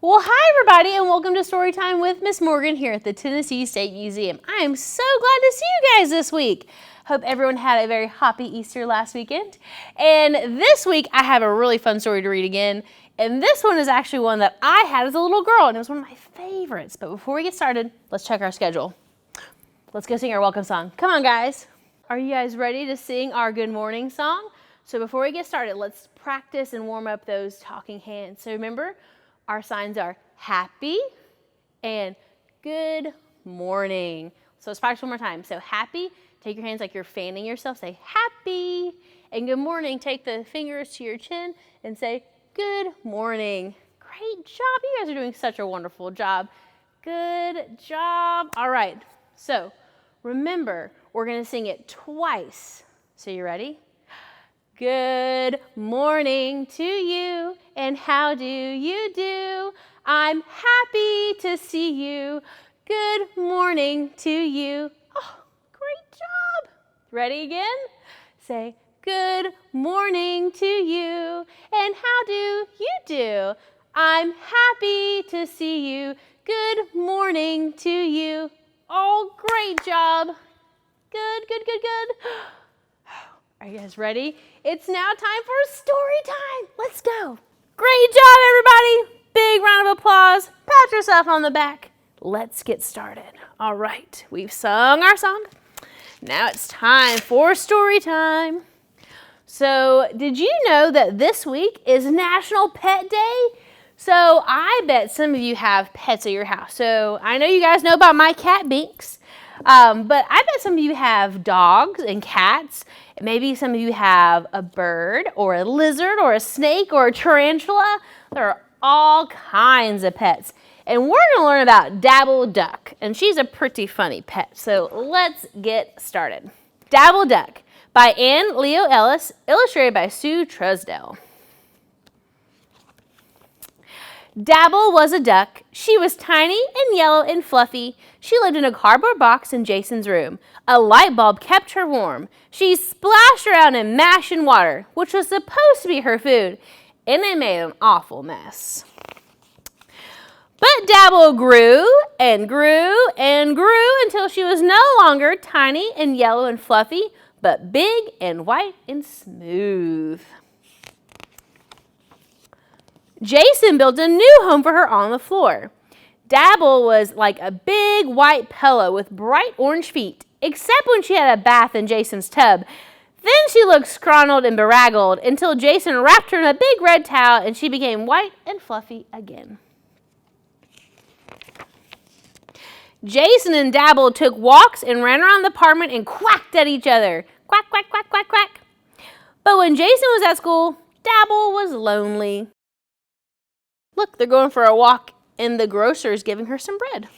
Well, hi everybody, and welcome to Storytime with Miss Morgan here at the Tennessee State Museum. I am so glad to see you guys this week. Hope everyone had a very happy Easter last weekend. And this week I have a really fun story to read again. And this one is actually one that I had as a little girl, and it was one of my favorites. But before we get started, let's check our schedule. Let's go sing our welcome song. Come on, guys. Are you guys ready to sing our good morning song? So before we get started, let's practice and warm up those talking hands. So remember, our signs are happy and good morning. So let's practice one more time. So happy, take your hands like you're fanning yourself. Say happy. And good morning, take the fingers to your chin and say good morning. Great job. You guys are doing such a wonderful job. Good job. All right. So remember, we're going to sing it twice. So you ready? Good morning to you, and how do you do? I'm happy to see you. Good morning to you. Oh, great job. Ready again? Say, good morning to you, and how do you do? I'm happy to see you. Good morning to you. Oh, great job. Good, good, good, good. Are you guys ready? It's now time for story time. Let's go. Great job, everybody. Big round of applause. Pat yourself on the back. Let's get started. All right, we've sung our song. Now it's time for story time. So did you know that this week is National Pet Day? So I bet some of you have pets at your house. So I know you guys know about my cat, Binks. But I bet some of you have dogs and cats. Maybe some of you have a bird or a lizard or a snake or a tarantula. There are all kinds of pets. And we're going to learn about Dabble Duck. And she's a pretty funny pet. So let's get started. Dabble Duck by Anne Leo Ellis, illustrated by Sue Trusdell. Dabble was a duck. She was tiny and yellow and fluffy. She lived in a cardboard box in Jason's room. A light bulb kept her warm. She splashed around in mash and water, which was supposed to be her food, and it made an awful mess. But Dabble grew and grew and grew until she was no longer tiny and yellow and fluffy, but big and white and smooth. Jason built a new home for her on the floor. Dabble was like a big white pillow with bright orange feet, except when she had a bath in Jason's tub. Then she looked scrawled and beraggled until Jason wrapped her in a big red towel and she became white and fluffy again. Jason and Dabble took walks and ran around the apartment and quacked at each other. Quack, quack, quack, quack, quack. But when Jason was at school, Dabble was lonely. Look, they're going for a walk, and the grocer is giving her some bread.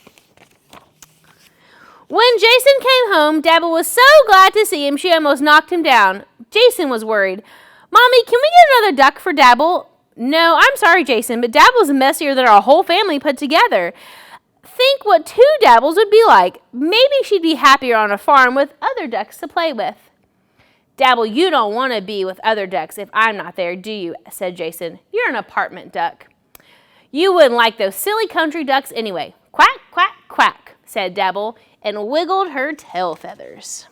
When Jason came home, Dabble was so glad to see him, she almost knocked him down. Jason was worried. Mommy, can we get another duck for Dabble? No, I'm sorry, Jason, but Dabble's messier than our whole family put together. Think what 2 Dabbles would be like. Maybe she'd be happier on a farm with other ducks to play with. Dabble, you don't want to be with other ducks if I'm not there, do you? Said Jason. You're an apartment duck. You wouldn't like those silly country ducks anyway. Quack, quack, quack, said Dabble, and wiggled her tail feathers.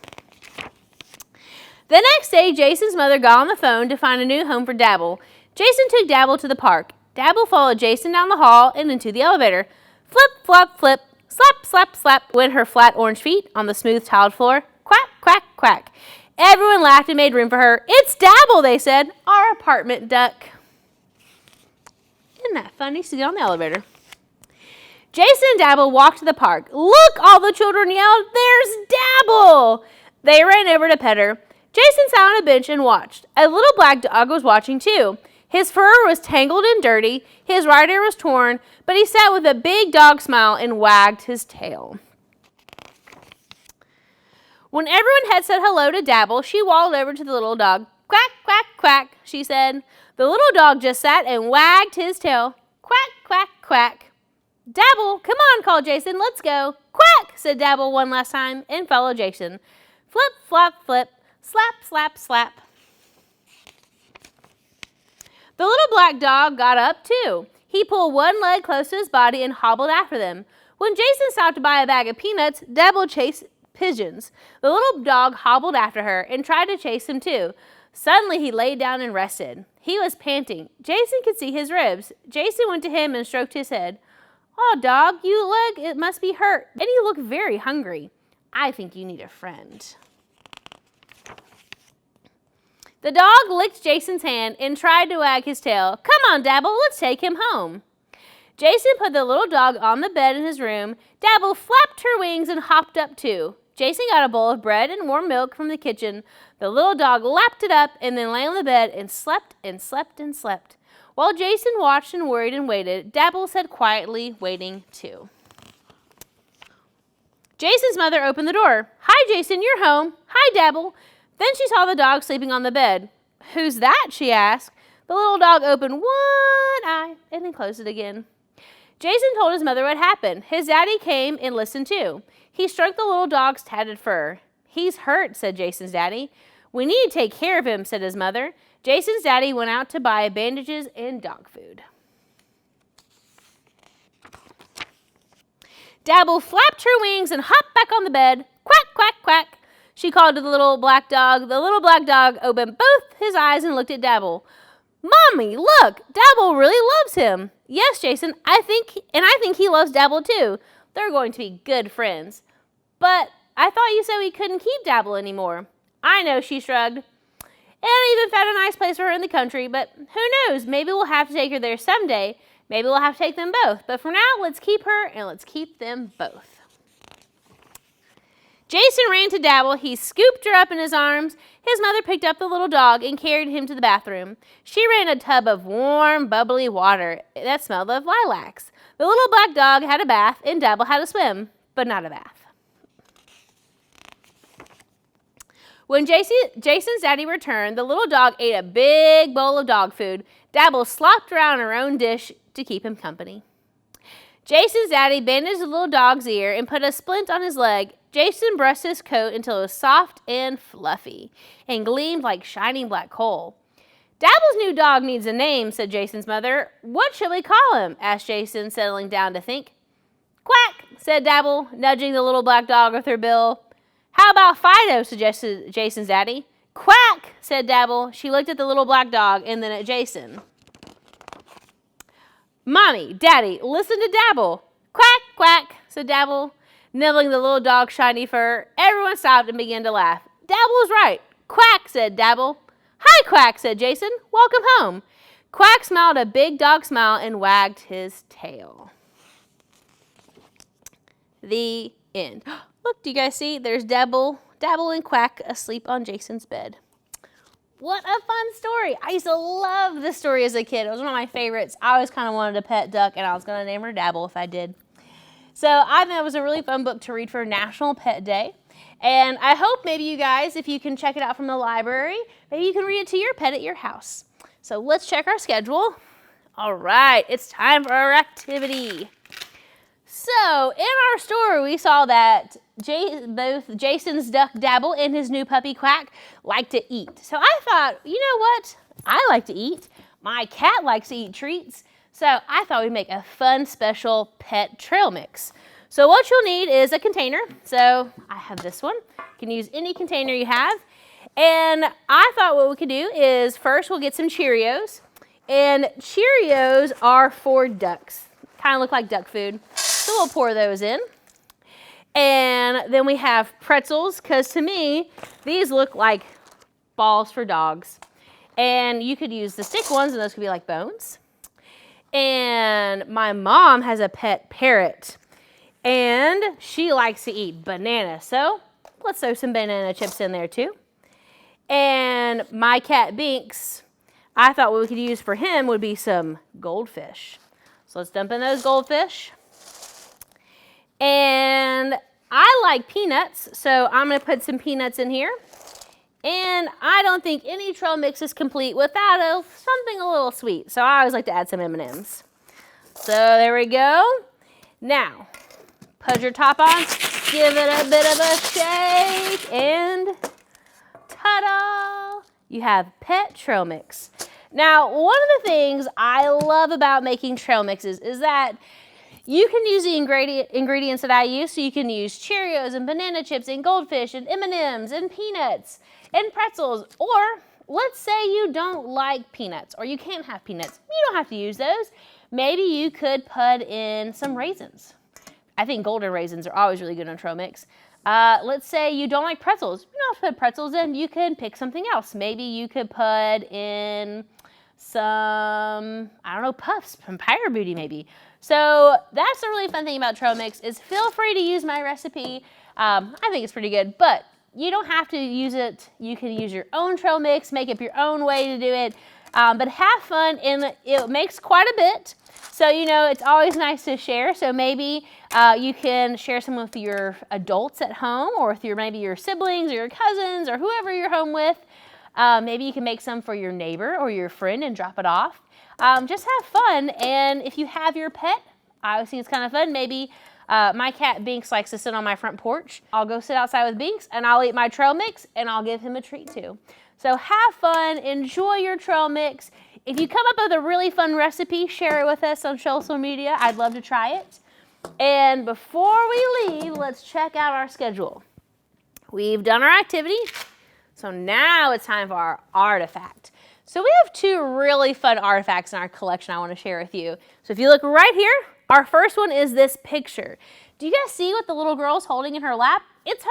The next day, Jason's mother got on the phone to find a new home for Dabble. Jason took Dabble to the park. Dabble followed Jason down the hall and into the elevator. Flip, flop, flip, slap, slap, slap went her flat orange feet on the smooth tiled floor. Quack, quack, quack. Everyone laughed and made room for her. It's Dabble, they said, our apartment duck. Isn't that funny? Sitting on the elevator. Jason and Dabble walked to the park. Look, all the children yelled, there's Dabble! They ran over to pet her. Jason sat on a bench and watched. A little black dog was watching too. His fur was tangled and dirty. His right ear was torn, but he sat with a big dog smile and wagged his tail. When everyone had said hello to Dabble, she waddled over to the little dog. Quack, quack, quack, she said. The little dog just sat and wagged his tail. Quack, quack, quack. Dabble, come on, called Jason. Let's go. Quack, said Dabble one last time and followed Jason. Flip, flop, flip, slap, slap, slap. The little black dog got up too. He pulled one leg close to his body and hobbled after them. When Jason stopped to buy a bag of peanuts, Dabble chased pigeons. The little dog hobbled after her and tried to chase him too. Suddenly, he laid down and rested. He was panting. Jason could see his ribs. Jason went to him and stroked his head. "Oh, dog, it must be hurt, and you look very hungry. I think you need a friend." The dog licked Jason's hand and tried to wag his tail. "Come on, Dabble, let's take him home." Jason put the little dog on the bed in his room. Dabble flapped her wings and hopped up too. Jason got a bowl of bread and warm milk from the kitchen. The little dog lapped it up and then lay on the bed and slept and slept and slept. While Jason watched and worried and waited, Dabble sat quietly waiting too. Jason's mother opened the door. "Hi, Jason, you're home. Hi, Dabble." Then she saw the dog sleeping on the bed. "Who's that?" she asked. The little dog opened one eye and then closed it again. Jason told his mother what happened. His daddy came and listened too. He stroked the little dog's tatted fur. "He's hurt," said Jason's daddy. "We need to take care of him," said his mother. Jason's daddy went out to buy bandages and dog food. Dabble flapped her wings and hopped back on the bed. "Quack, quack, quack," she called to the little black dog. The little black dog opened both his eyes and looked at Dabble. "Mommy, look, Dabble really loves him." "Yes, Jason, I think he loves Dabble too. They're going to be good friends." "But I thought you said we couldn't keep Dabble anymore." "I know," she shrugged. "And I even found a nice place for her in the country, but who knows, maybe we'll have to take her there someday. Maybe we'll have to take them both. But for now, let's keep her and let's keep them both." Jason ran to Dabble. He scooped her up in his arms. His mother picked up the little dog and carried him to the bathroom. She ran a tub of warm, bubbly water that smelled of lilacs. The little black dog had a bath and Dabble had a swim, but not a bath. When Jason's daddy returned, the little dog ate a big bowl of dog food. Dabble slopped around her own dish to keep him company. Jason's daddy bandaged the little dog's ear and put a splint on his leg. Jason brushed his coat until it was soft and fluffy and gleamed like shining black coal. "Dabble's new dog needs a name," said Jason's mother. "What shall we call him?" asked Jason, settling down to think. "Quack," said Dabble, nudging the little black dog with her bill. "How about Fido?" suggested Jason's daddy. "Quack," said Dabble. She looked at the little black dog and then at Jason. "Mommy, Daddy, listen to Dabble." "Quack, quack," said Dabble, nibbling the little dog's shiny fur. Everyone stopped and began to laugh. "Dabble was right. Quack," said Dabble. "Hi, Quack," said Jason. "Welcome home." Quack smiled a big dog smile and wagged his tail. The end. Look, do you guys see? There's Dabble and Quack asleep on Jason's bed. What a fun story. I used to love this story as a kid. It was one of my favorites. I always kind of wanted a pet duck, and I was going to name her Dabble if I did. So I think it was a really fun book to read for National Pet Day. And I hope maybe you guys, if you can check it out from the library, maybe you can read it to your pet at your house. So let's check our schedule. All right, it's time for our activity. So in our story, we saw that both Jason's duck Dabble and his new puppy Quack like to eat. So I thought, you know what? I like to eat. My cat likes to eat treats. So I thought we'd make a fun, special pet trail mix. So what you'll need is a container. So I have this one. You can use any container you have. And I thought what we could do is first we'll get some Cheerios. And Cheerios are for ducks. Kind of look like duck food. So we'll pour those in. And then we have pretzels, because to me, these look like balls for dogs. And you could use the stick ones, and those could be like bones. And my mom has a pet parrot, and she likes to eat bananas. So let's throw some banana chips in there too. And my cat Binks, I thought what we could use for him would be some goldfish. So let's dump in those goldfish. And I like peanuts, so I'm going to put some peanuts in here. And I don't think any trail mix is complete without something a little sweet. So I always like to add some M&Ms. So there we go. Now, put your top on, give it a bit of a shake, and ta-da! You have pet trail mix. Now, one of the things I love about making trail mixes is that you can use the ingredients that I use. So you can use Cheerios and banana chips and goldfish and M&Ms and peanuts and pretzels. Or let's say you don't like peanuts or you can't have peanuts. You don't have to use those. Maybe you could put in some raisins. I think golden raisins are always really good on trail mix. Let's say you don't like pretzels. You don't have to put pretzels in. You can pick something else. Maybe you could put in some, I don't know, puffs from Pyro Booty maybe. So that's a really fun thing about trail mix is feel free to use my recipe. I think it's pretty good, but you don't have to use it. You can use your own trail mix, make up your own way to do it, but have fun, and it makes quite a bit. So, you know, it's always nice to share. So maybe you can share some with your adults at home or with maybe your siblings or your cousins or whoever you're home with. Maybe you can make some for your neighbor or your friend and drop it off. Just have fun, and if you have your pet, I always think it's kind of fun. Maybe my cat Binks likes to sit on my front porch. I'll go sit outside with Binks, and I'll eat my trail mix, and I'll give him a treat too. So have fun, enjoy your trail mix. If you come up with a really fun recipe, share it with us on social media. I'd love to try it. And before we leave, let's check out our schedule. We've done our activity, so now it's time for our artifact. So we have two really fun artifacts in our collection I want to share with you. So if you look right here, our first one is this picture. Do you guys see what the little girl's holding in her lap? It's her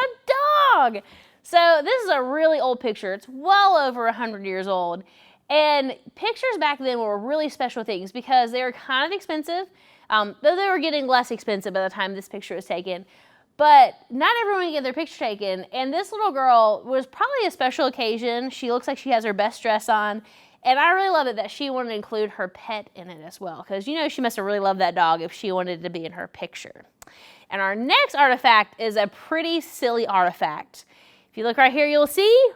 dog. So this is a really old picture. It's well over 100 years old. And pictures back then were really special things because they were kind of expensive, though they were getting less expensive by the time this picture was taken. But not everyone can get their picture taken, and this little girl was probably a special occasion. She looks like she has her best dress on, and I really love it that she wanted to include her pet in it as well, because you know she must have really loved that dog if she wanted to be in her picture. And our next artifact is a pretty silly artifact. If you look right here, you'll see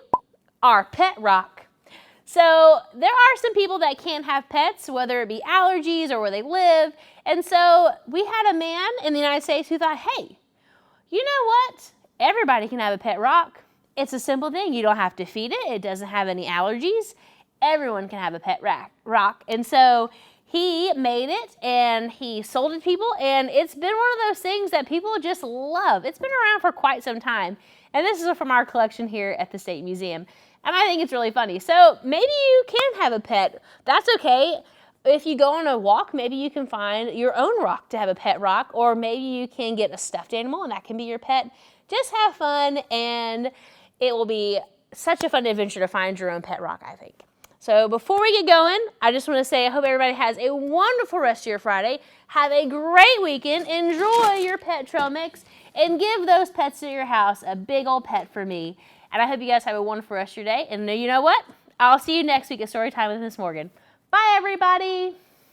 our pet rock. So there are some people that can't have pets, whether it be allergies or where they live, and so we had a man in the United States who thought, hey, you know what? Everybody can have a pet rock. It's a simple thing. You don't have to feed it. It doesn't have any allergies. Everyone can have a pet rock. And so he made it and he sold it to people, and it's been one of those things that people just love. It's been around for quite some time. And this is from our collection here at the State Museum. And I think it's really funny. So maybe you can have a pet. That's okay. If you go on a walk, maybe you can find your own rock to have a pet rock, or maybe you can get a stuffed animal and that can be your pet. Just have fun, and it will be such a fun adventure to find your own pet rock, I think. So before we get going, I just want to say I hope everybody has a wonderful rest of your Friday. Have a great weekend. Enjoy your pet trail mix, and give those pets in your house a big old pet for me. And I hope you guys have a wonderful rest of your day. And you know what? I'll see you next week at Storytime with Miss Morgan. Bye, everybody.